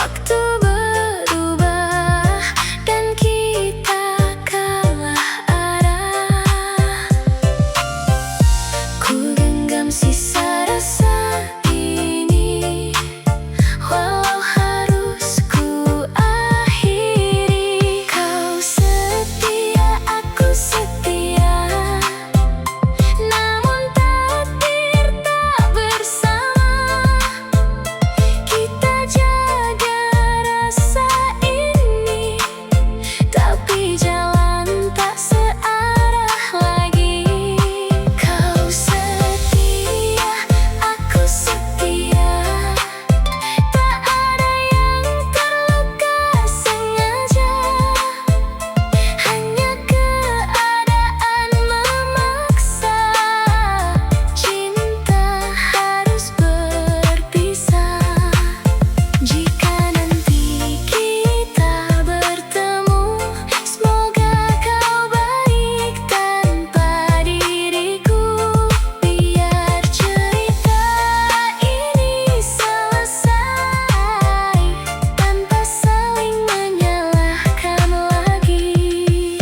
Waktu berubah dan kita kalah arah. Ku genggam sisa rasa ini, walau harus ku akhiri. Kau setia, aku setia, namun takdir tak bersama. Kita jaga rasa ini, tapi jalan tak searah lagi. Kau setia, aku setia, tak ada yang terluka sengaja. Hanya keadaan memaksa, cinta harus berpisah. Jika nanti kita bertemu, semoga kau baik tanpa diriku. Biar cerita ini selesai tanpa saling menyalahkan lagi.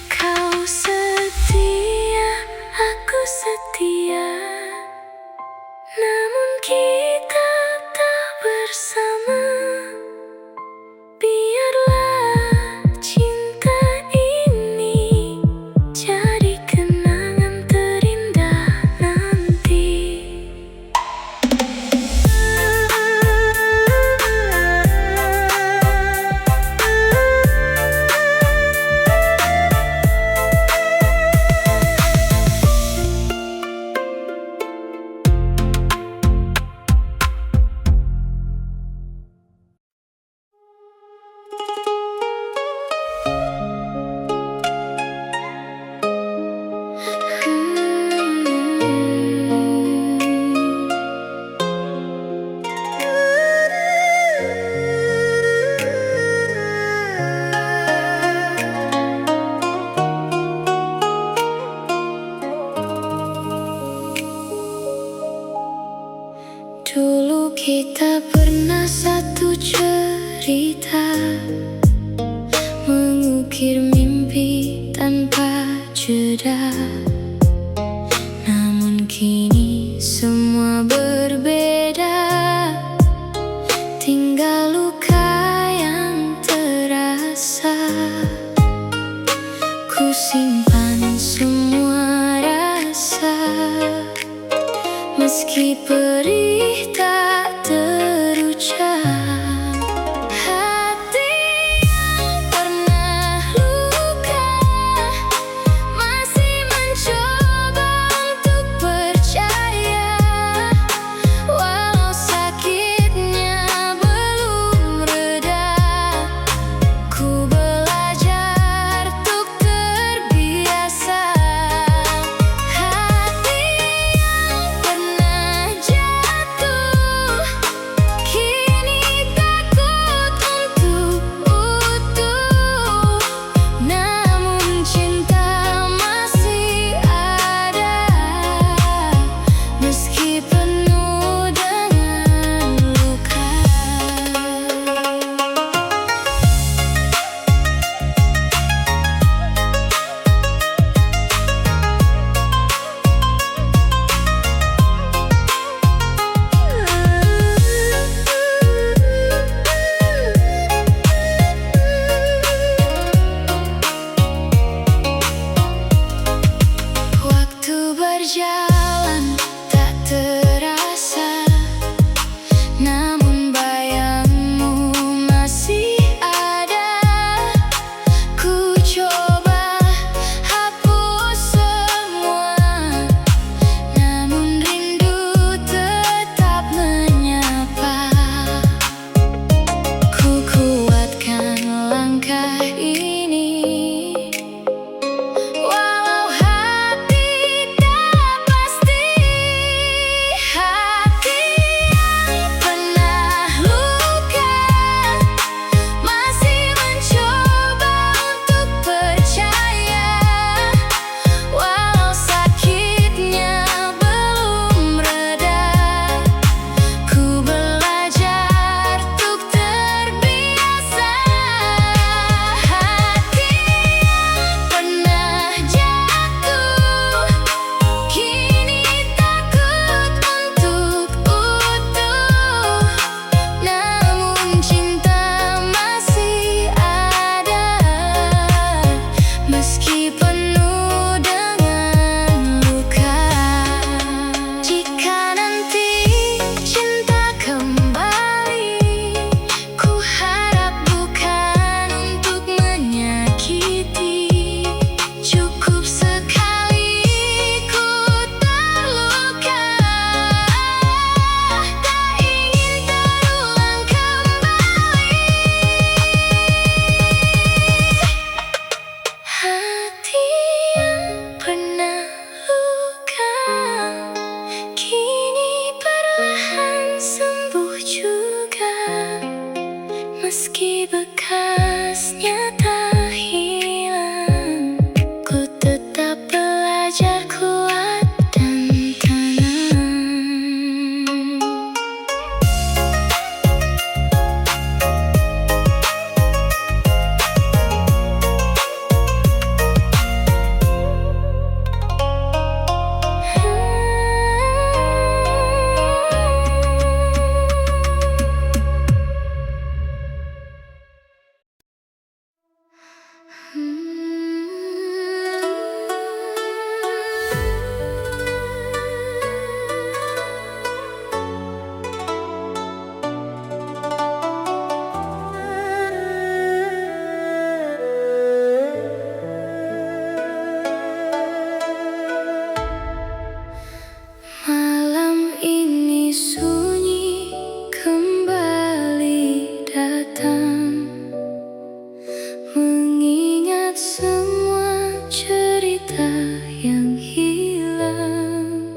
Kau setia, aku setia, namun kita tak bersama. Biarlah cinta ini jadi kenangan terindah nanti. Dulu kita pernah satu cerita, mengukir mimpi tanpa jeda. Namun kini semua berbeda, tinggal luka yang terasa. Ku simpan semua rasa, meski perih tak terucap. Hati yang pernah luka masih mencoba untuk percaya, walau sakitnya belum reda. Ku belajar untuk terbiasa. Hati yang pernah jatuh bekasnya tak hilang. Ku tetap belajar kuat dan tenang. Malam ini sunyi kembali datang, mengingat semua cerita yang hilang.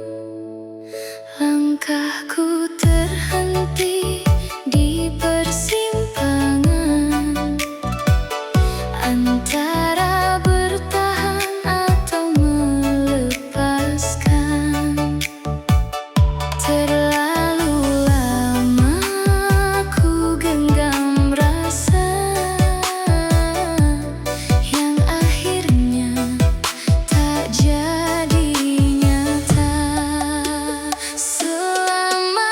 Langkahku terhenti di persimpangan antara bertahan atau melepaskan. Terlalu lama ku genggam rasa yang akhirnya tak jadi nyata. Selama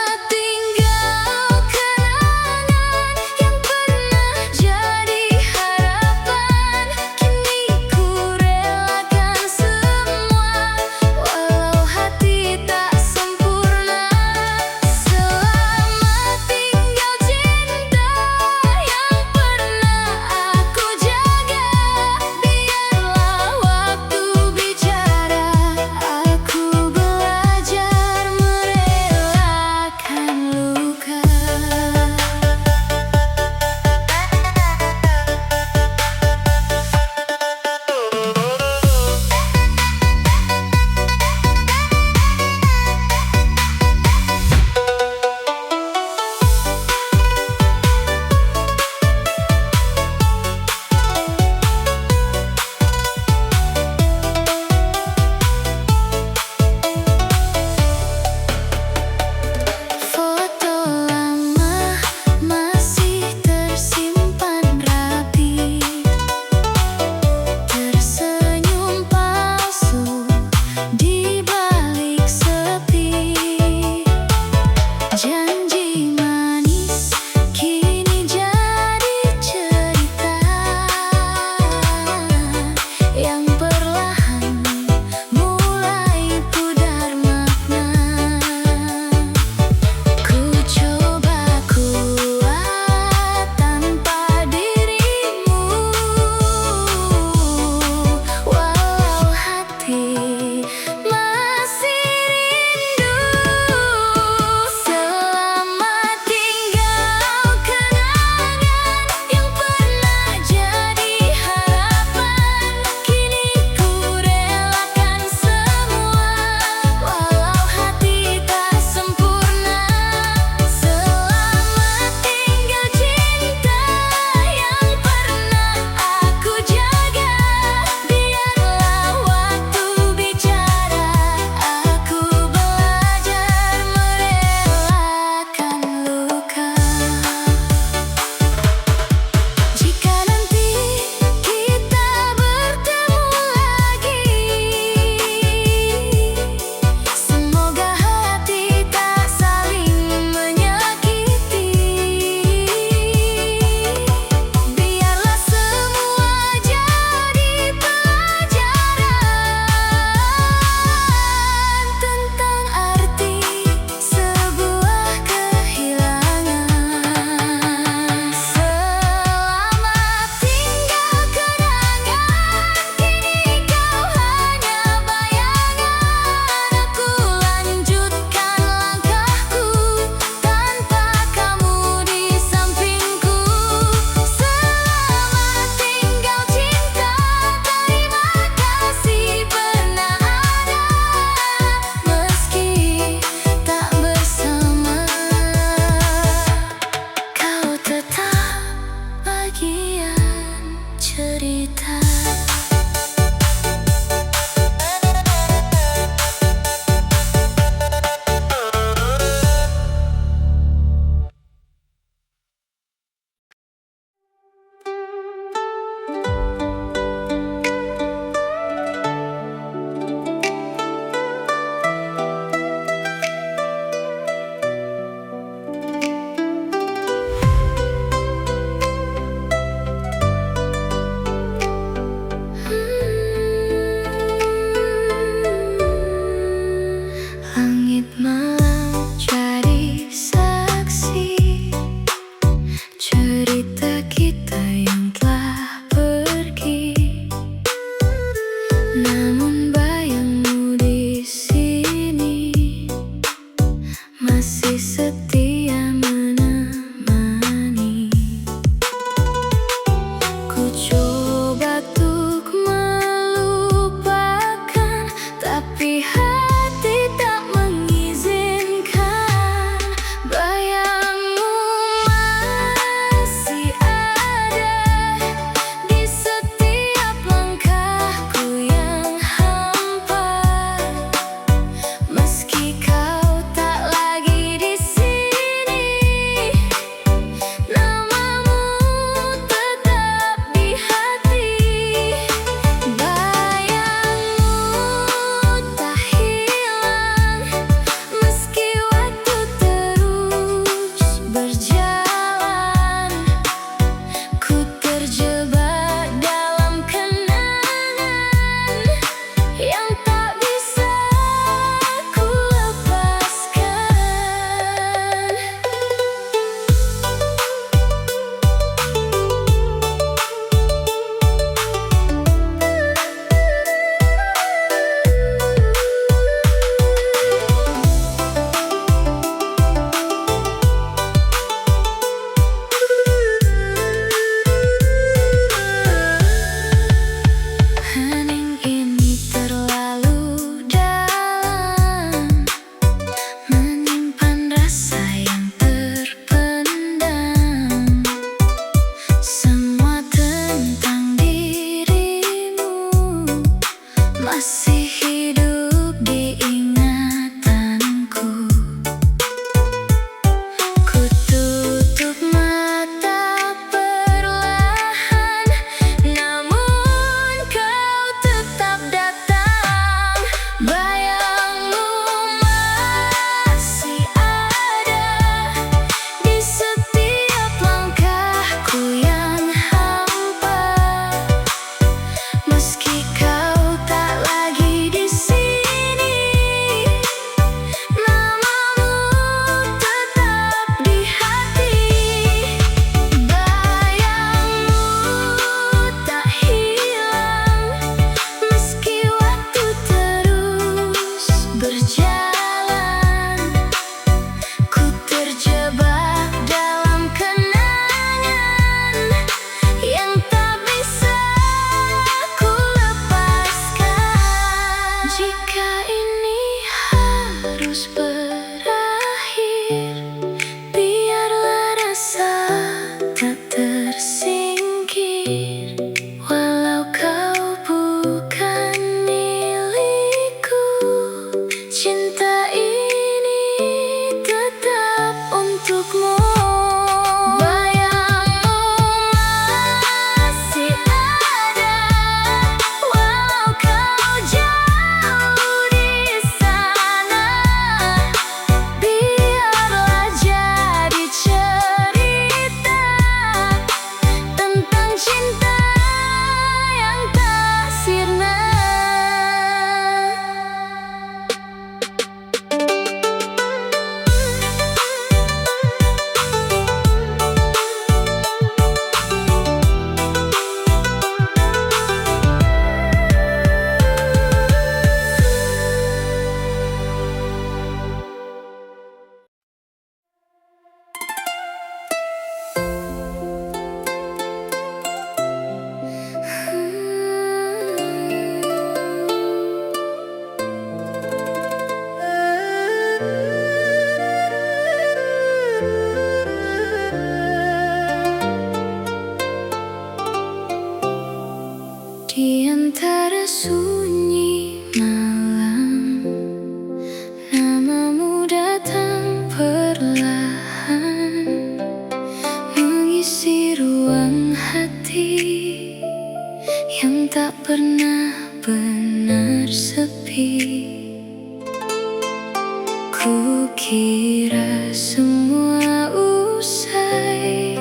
Kukira semua usai,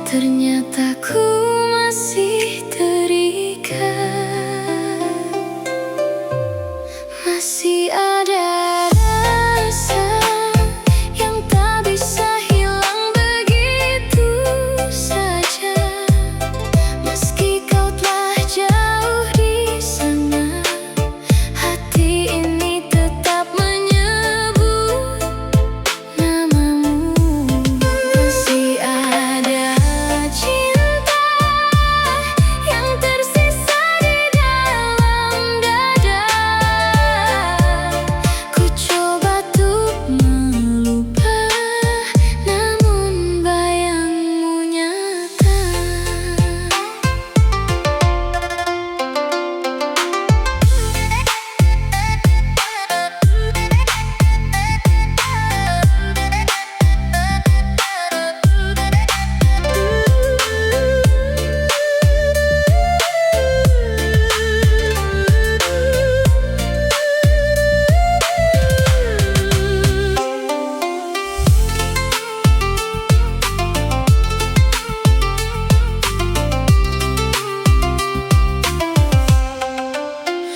ternyata ku masih terikat. Masih ada rasa yang tak bisa hilang begitu saja. Meski kau telah jauh di sana, hati ini tetap menyebut namamu. Masih ada cinta yang tersisa di dalam dada. Ku coba untuk melupa, namun bayangmu nyata.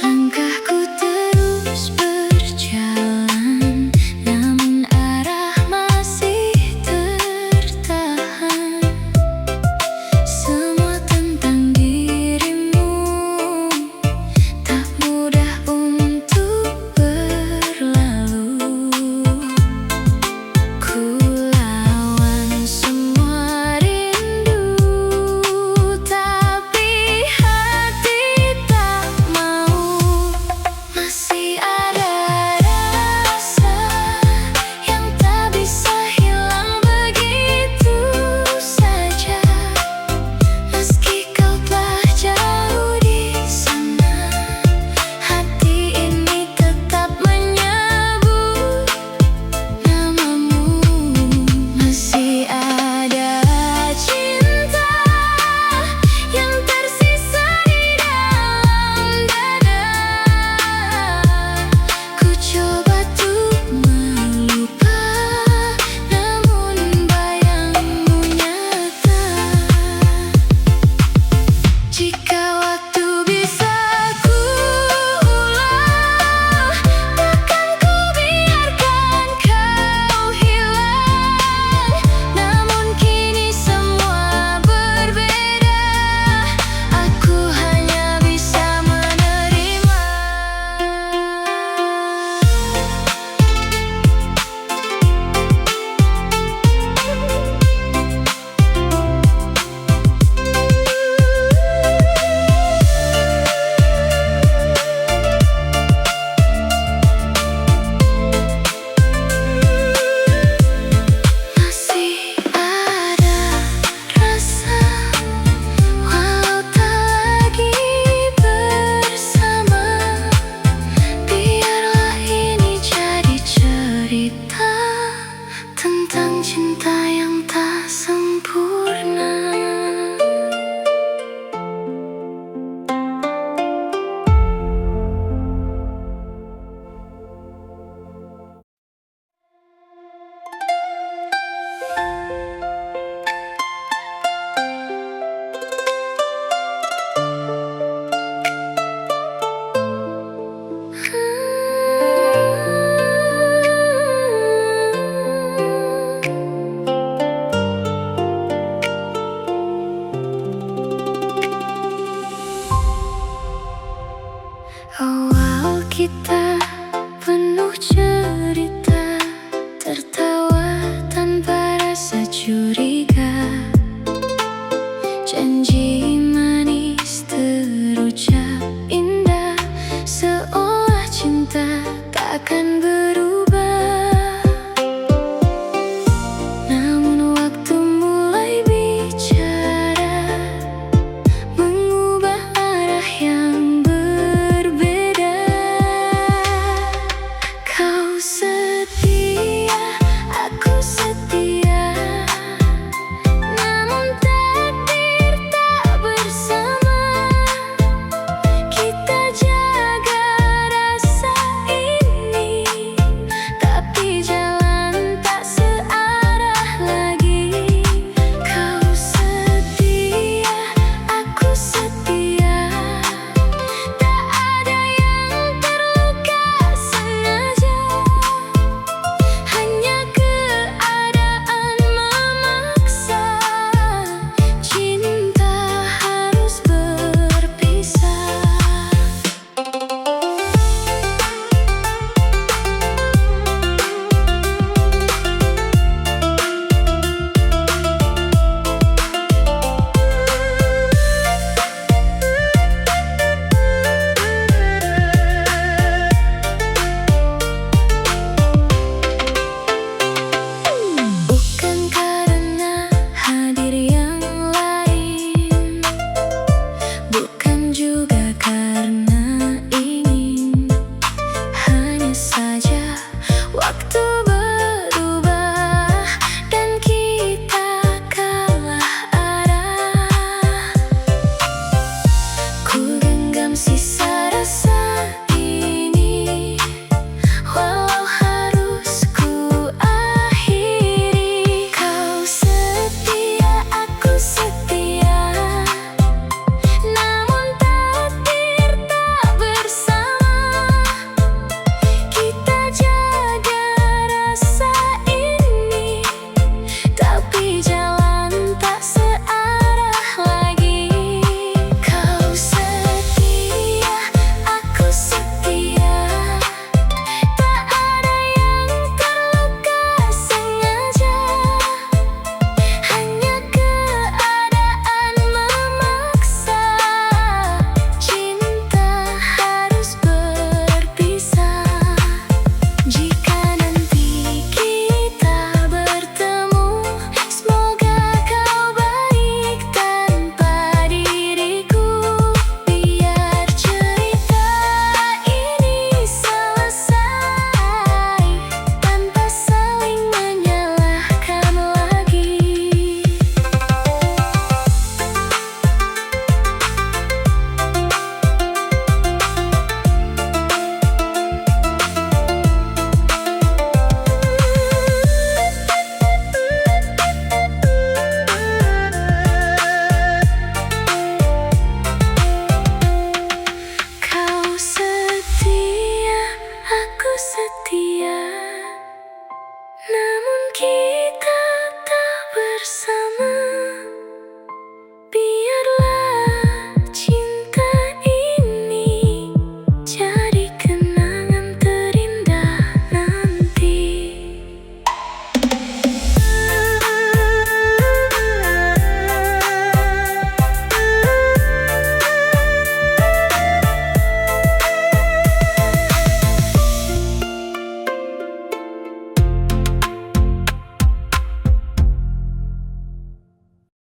Langkahku terus berjalan, namun arah masih tertahan. Semua tentang dirimu tak mudah untuk berlalu. Ku lawan semua rindu, tapi hati tak mau. Masih ada rasa yang tak bisa hilang begitu saja. Meski kau telah jauh di sana, hati ini tetap menyebut namamu. Masih ada cinta yang tersisa di dalam dada. Ku coba untuk melupa, namun bayangmu nyata. Jika waktu bisa ku ulang, takkan ku biarkan kau hilang. Namun kini semua berbeda, aku hanya bisa menerima. Masih ada rasa, walau tak lagi bersama. Biarlah ini jadi cerita tentang cinta